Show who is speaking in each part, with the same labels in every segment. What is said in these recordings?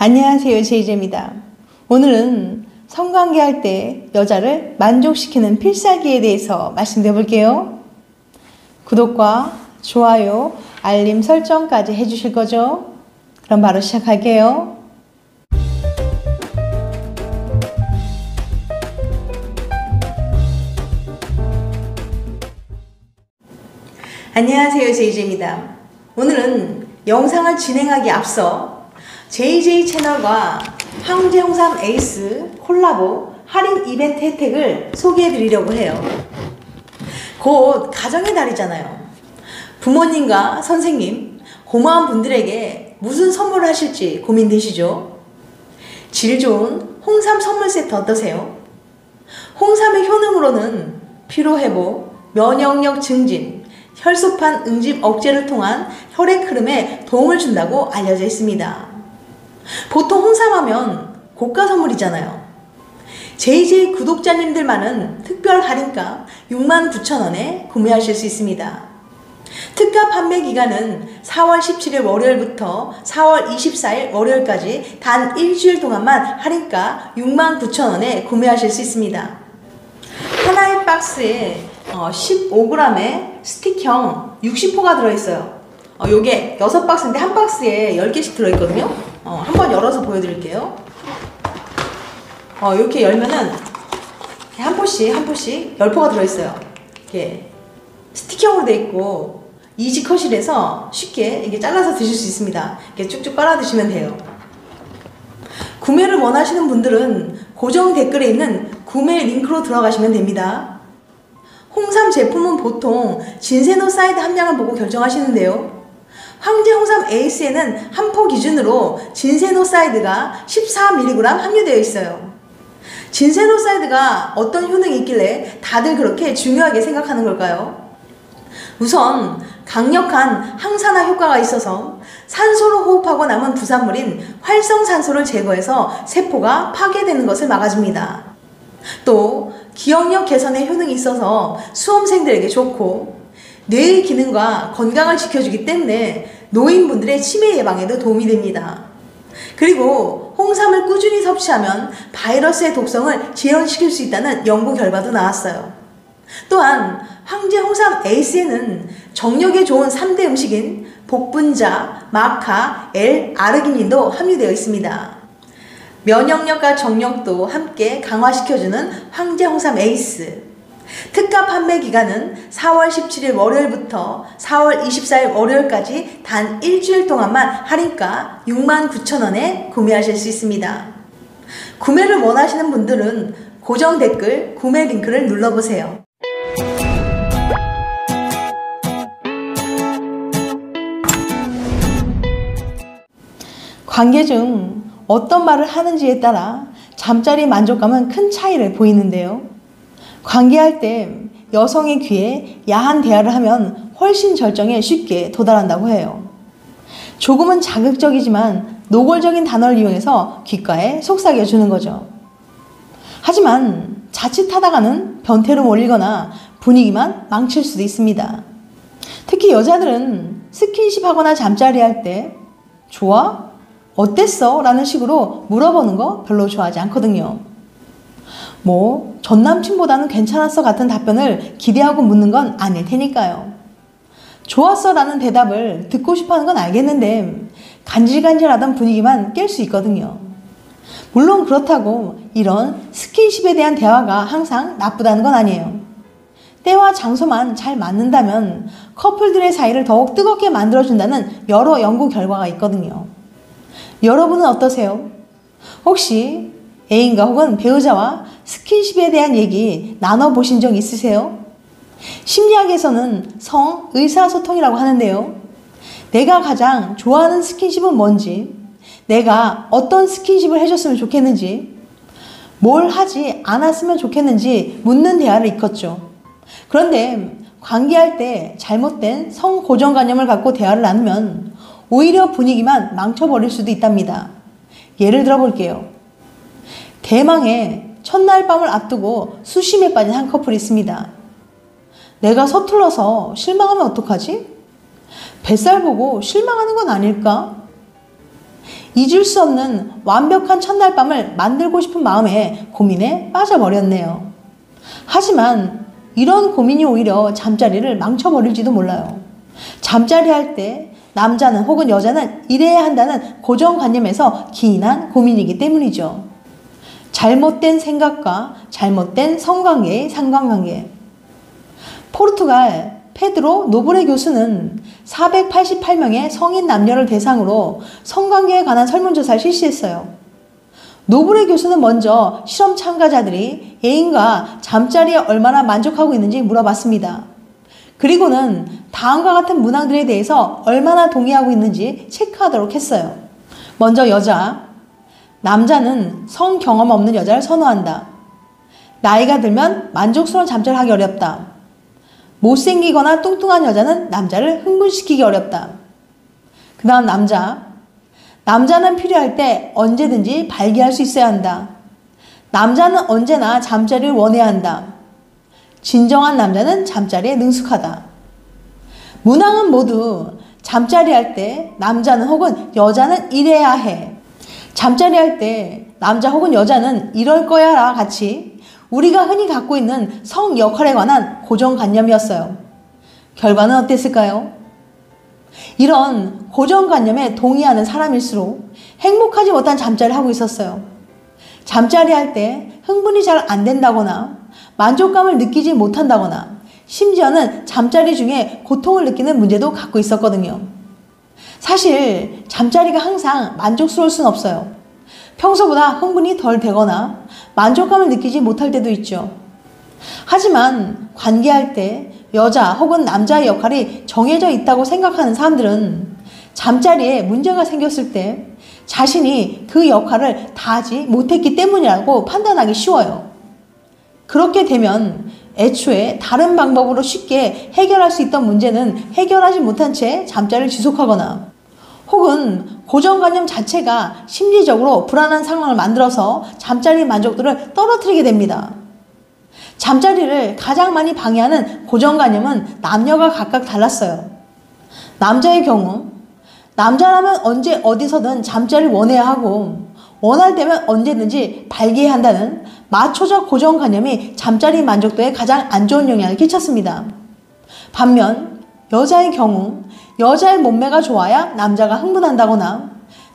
Speaker 1: 안녕하세요, 제이제입니다. 오늘은 성관계할 때 여자를 만족시키는 필살기에 대해서 말씀드려 볼게요. 구독과 좋아요, 알림 설정까지 해주실 거죠? 그럼 바로 시작할게요. 안녕하세요, 제이제입니다. 오늘은 영상을 진행하기 앞서 JJ 채널과 황제 홍삼 에이스 콜라보 할인 이벤트 혜택을 소개해 드리려고 해요. 곧 가정의 달이잖아요. 부모님과 선생님, 고마운 분들에게 무슨 선물을 하실지 고민되시죠? 질 좋은 홍삼 선물 세트 어떠세요? 홍삼의 효능으로는 피로회복, 면역력 증진, 혈소판 응집 억제를 통한 혈액 흐름에 도움을 준다고 알려져 있습니다. 보통 홍삼하면 고가 선물이잖아요. JJ 구독자님들만은 특별 할인가 69,000원에 구매하실 수 있습니다. 특가 판매 기간은 4월 17일 월요일부터 4월 24일 월요일까지 단 일주일 동안만 할인가 69,000원에 구매하실 수 있습니다. 하나의 박스에 15g의 스틱형 60호가 들어있어요. 요게 6박스인데 한 박스에 10개씩 들어있거든요. 한번 열어서 보여드릴게요. 이렇게 열면은 한 포씩 10포가 들어있어요. 이렇게 스틱형으로 되어 있고 이지컷이라서 쉽게 이렇게 잘라서 드실 수 있습니다. 이렇게 쭉쭉 빨아 드시면 돼요. 구매를 원하시는 분들은 고정 댓글에 있는 구매 링크로 들어가시면 됩니다. 홍삼 제품은 보통 진세노사이드 함량을 보고 결정하시는데요. 황제 홍삼 에이스에는 한 포 기준으로 진세노사이드가 14mg 함유되어 있어요. 진세노사이드가 어떤 효능이 있길래 다들 그렇게 중요하게 생각하는 걸까요? 우선 강력한 항산화 효과가 있어서 산소로 호흡하고 남은 부산물인 활성산소를 제거해서 세포가 파괴되는 것을 막아줍니다. 또 기억력 개선에 효능이 있어서 수험생들에게 좋고 뇌의 기능과 건강을 지켜주기 때문에 노인분들의 치매 예방에도 도움이 됩니다. 그리고 홍삼을 꾸준히 섭취하면 바이러스의 독성을 재현시킬 수 있다는 연구 결과도 나왔어요. 또한 황제 홍삼 에이스에는 정력에 좋은 3대 음식인 복분자, 마카, L-아르기닌도 함유되어 있습니다. 면역력과 정력도 함께 강화시켜주는 황제 홍삼 에이스. 특가 판매 기간은 4월 17일 월요일부터 4월 24일 월요일까지 단 일주일 동안만 할인가 69,000원에 구매하실 수 있습니다. 구매를 원하시는 분들은 고정 댓글 구매 링크를 눌러보세요. 관계 중 어떤 말을 하는지에 따라 잠자리 만족감은 큰 차이를 보이는데요. 관계할 때 여성의 귀에 야한 대화를 하면 훨씬 절정에 쉽게 도달한다고 해요. 조금은 자극적이지만 노골적인 단어를 이용해서 귓가에 속삭여주는 거죠. 하지만 자칫하다가는 변태로 몰리거나 분위기만 망칠 수도 있습니다. 특히 여자들은 스킨십 하거나 잠자리 할 때 좋아? 어땠어? 라는 식으로 물어보는 거 별로 좋아하지 않거든요. 전 남친보다는 괜찮았어 같은 답변을 기대하고 묻는 건 아닐 테니까요. 좋았어 라는 대답을 듣고 싶어 하는 건 알겠는데 간질간질하던 분위기만 깰 수 있거든요. 물론 그렇다고 이런 스킨십에 대한 대화가 항상 나쁘다는 건 아니에요. 때와 장소만 잘 맞는다면 커플들의 사이를 더욱 뜨겁게 만들어준다는 여러 연구 결과가 있거든요. 여러분은 어떠세요? 혹시 애인과 혹은 배우자와 스킨십에 대한 얘기 나눠보신 적 있으세요? 심리학에서는 성의사소통이라고 하는데요. 내가 가장 좋아하는 스킨십은 뭔지, 내가 어떤 스킨십을 해줬으면 좋겠는지, 뭘 하지 않았으면 좋겠는지 묻는 대화를 일컫죠. 그런데 관계할 때 잘못된 성고정관념을 갖고 대화를 나누면 오히려 분위기만 망쳐버릴 수도 있답니다. 예를 들어 볼게요. 대망의 첫날 밤을 앞두고 수심에 빠진 한 커플이 있습니다. 내가 서툴러서 실망하면 어떡하지? 뱃살 보고 실망하는 건 아닐까? 잊을 수 없는 완벽한 첫날 밤을 만들고 싶은 마음에 고민에 빠져버렸네요. 하지만 이런 고민이 오히려 잠자리를 망쳐버릴지도 몰라요. 잠자리 할 때 남자는 혹은 여자는 이래야 한다는 고정관념에서 기인한 고민이기 때문이죠. 잘못된 생각과 잘못된 성관계의 상관관계. 포르투갈 페드로 노브레 교수는 488명의 성인 남녀를 대상으로 성관계에 관한 설문조사를 실시했어요. 노브레 교수는 먼저 실험 참가자들이 애인과 잠자리에 얼마나 만족하고 있는지 물어봤습니다. 그리고는 다음과 같은 문항들에 대해서 얼마나 동의하고 있는지 체크하도록 했어요. 먼저 여자. 남자는 성 경험 없는 여자를 선호한다. 나이가 들면 만족스러운 잠자리를 하기 어렵다. 못생기거나 뚱뚱한 여자는 남자를 흥분시키기 어렵다. 그 다음 남자. 남자는 필요할 때 언제든지 발기할 수 있어야 한다. 남자는 언제나 잠자리를 원해야 한다. 진정한 남자는 잠자리에 능숙하다. 문항은 모두 잠자리 할 때 남자는 혹은 여자는 이래야 해. 잠자리 할 때 남자 혹은 여자는 이럴 거야 라 같이 우리가 흔히 갖고 있는 성 역할에 관한 고정관념이었어요. 결과는 어땠을까요? 이런 고정관념에 동의하는 사람일수록 행복하지 못한 잠자리를 하고 있었어요. 잠자리 할 때 흥분이 잘 안 된다거나 만족감을 느끼지 못한다거나 심지어는 잠자리 중에 고통을 느끼는 문제도 갖고 있었거든요. 사실 잠자리가 항상 만족스러울 순 없어요. 평소보다 흥분이 덜 되거나 만족감을 느끼지 못할 때도 있죠. 하지만 관계할 때 여자 혹은 남자의 역할이 정해져 있다고 생각하는 사람들은 잠자리에 문제가 생겼을 때 자신이 그 역할을 다하지 못했기 때문이라고 판단하기 쉬워요. 그렇게 되면 애초에 다른 방법으로 쉽게 해결할 수 있던 문제는 해결하지 못한 채 잠자리를 지속하거나 혹은 고정관념 자체가 심리적으로 불안한 상황을 만들어서 잠자리 만족도를 떨어뜨리게 됩니다. 잠자리를 가장 많이 방해하는 고정관념은 남녀가 각각 달랐어요. 남자의 경우 남자라면 언제 어디서든 잠자리를 원해야 하고 원할 때면 언제든지 발기해야 한다는 마초적 고정관념이 잠자리 만족도에 가장 안 좋은 영향을 끼쳤습니다. 반면 여자의 경우 여자의 몸매가 좋아야 남자가 흥분한다거나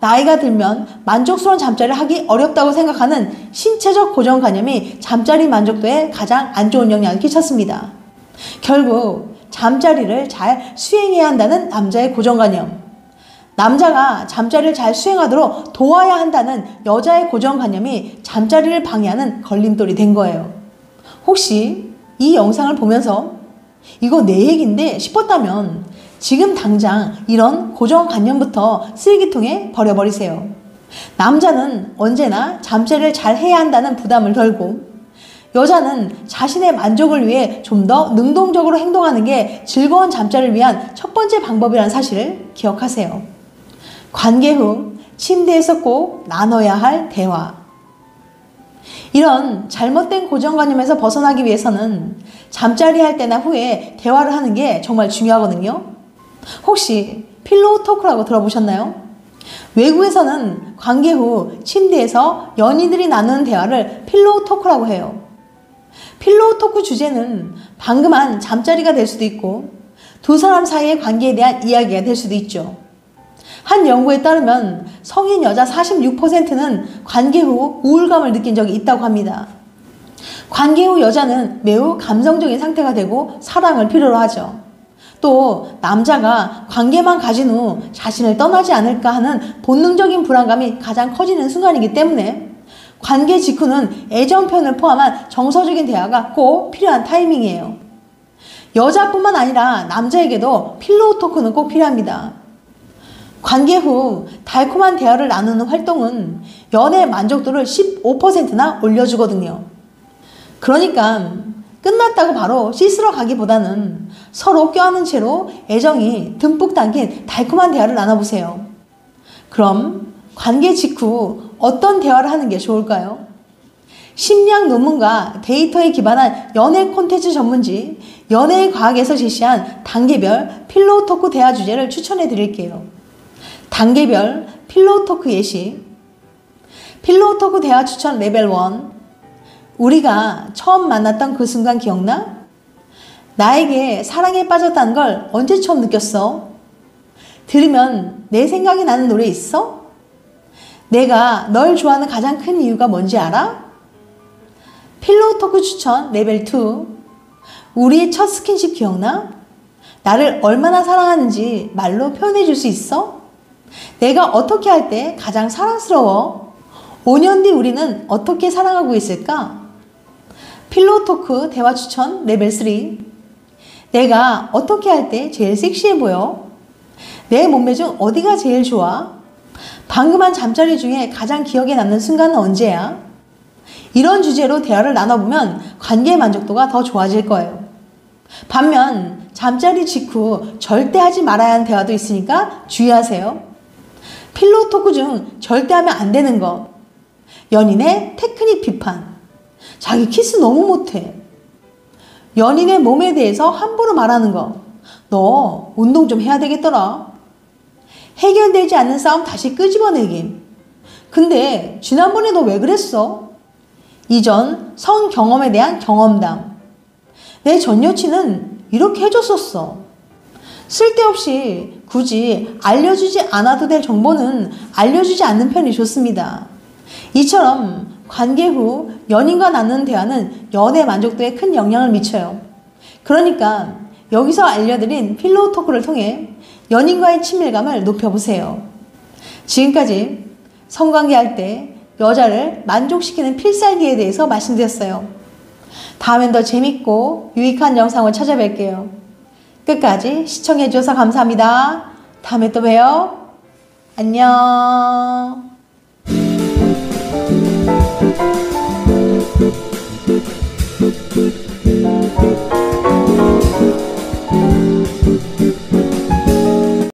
Speaker 1: 나이가 들면 만족스러운 잠자리를 하기 어렵다고 생각하는 신체적 고정관념이 잠자리 만족도에 가장 안 좋은 영향을 끼쳤습니다. 결국 잠자리를 잘 수행해야 한다는 남자의 고정관념, 남자가 잠자리를 잘 수행하도록 도와야 한다는 여자의 고정관념이 잠자리를 방해하는 걸림돌이 된 거예요. 혹시 이 영상을 보면서 이거 내 얘기인데 싶었다면 지금 당장 이런 고정관념부터 쓰레기통에 버려버리세요. 남자는 언제나 잠자리를 잘 해야 한다는 부담을 덜고 여자는 자신의 만족을 위해 좀 더 능동적으로 행동하는 게 즐거운 잠자리를 위한 첫 번째 방법이라는 사실을 기억하세요. 관계 후 침대에서 꼭 나눠야 할 대화. 이런 잘못된 고정관념에서 벗어나기 위해서는 잠자리 할 때나 후에 대화를 하는 게 정말 중요하거든요. 혹시 필로우 토크라고 들어보셨나요? 외국에서는 관계 후 침대에서 연인들이 나누는 대화를 필로우 토크라고 해요. 필로우 토크 주제는 방금 한 잠자리가 될 수도 있고 두 사람 사이의 관계에 대한 이야기가 될 수도 있죠. 한 연구에 따르면 성인 여자 46%는 관계 후 우울감을 느낀 적이 있다고 합니다. 관계 후 여자는 매우 감성적인 상태가 되고 사랑을 필요로 하죠. 또 남자가 관계만 가진 후 자신을 떠나지 않을까 하는 본능적인 불안감이 가장 커지는 순간이기 때문에 관계 직후는 애정 표현을 포함한 정서적인 대화가 꼭 필요한 타이밍이에요. 여자뿐만 아니라 남자에게도 필로우 토크는 꼭 필요합니다. 관계 후 달콤한 대화를 나누는 활동은 연애 만족도를 15%나 올려주거든요. 그러니까 끝났다고 바로 씻으러 가기보다는 서로 껴안은 채로 애정이 듬뿍 담긴 달콤한 대화를 나눠보세요. 그럼 관계 직후 어떤 대화를 하는 게 좋을까요? 심리학 논문과 데이터에 기반한 연애 콘텐츠 전문지 연애의 과학에서 제시한 단계별 필로우 토크 대화 주제를 추천해 드릴게요. 단계별 필로우 토크 예시. 필로우 토크 대화 추천 레벨 1. 우리가 처음 만났던 그 순간 기억나? 나에게 사랑에 빠졌다는 걸 언제 처음 느꼈어? 들으면 내 생각이 나는 노래 있어? 내가 널 좋아하는 가장 큰 이유가 뭔지 알아? 필로우 토크 추천 레벨 2. 우리의 첫 스킨십 기억나? 나를 얼마나 사랑하는지 말로 표현해 줄 수 있어? 내가 어떻게 할 때 가장 사랑스러워? 5년 뒤 우리는 어떻게 사랑하고 있을까? 필로우 토크 대화 추천 레벨 3. 내가 어떻게 할 때 제일 섹시해 보여? 내 몸매 중 어디가 제일 좋아? 방금 한 잠자리 중에 가장 기억에 남는 순간은 언제야? 이런 주제로 대화를 나눠보면 관계의 만족도가 더 좋아질 거예요. 반면 잠자리 직후 절대 하지 말아야 하는 대화도 있으니까 주의하세요. 필로우 토크 중 절대 하면 안 되는 거. 연인의 테크닉 비판. 자기 키스 너무 못해. 연인의 몸에 대해서 함부로 말하는 거. 너 운동 좀 해야 되겠더라. 해결되지 않는 싸움 다시 끄집어내기. 근데 지난번에 너 왜 그랬어? 이전 성 경험에 대한 경험담. 내 전 여친은 이렇게 해줬었어. 쓸데없이 굳이 알려주지 않아도 될 정보는 알려주지 않는 편이 좋습니다. 이처럼 관계 후 연인과 나누는 대화는 연애 만족도에 큰 영향을 미쳐요. 그러니까 여기서 알려드린 필로우 토크를 통해 연인과의 친밀감을 높여보세요. 지금까지 성관계할 때 여자를 만족시키는 필살기에 대해서 말씀드렸어요. 다음엔 더 재밌고 유익한 영상을 찾아뵐게요. 끝까지 시청해주셔서 감사합니다. 다음에 또 봬요. 안녕.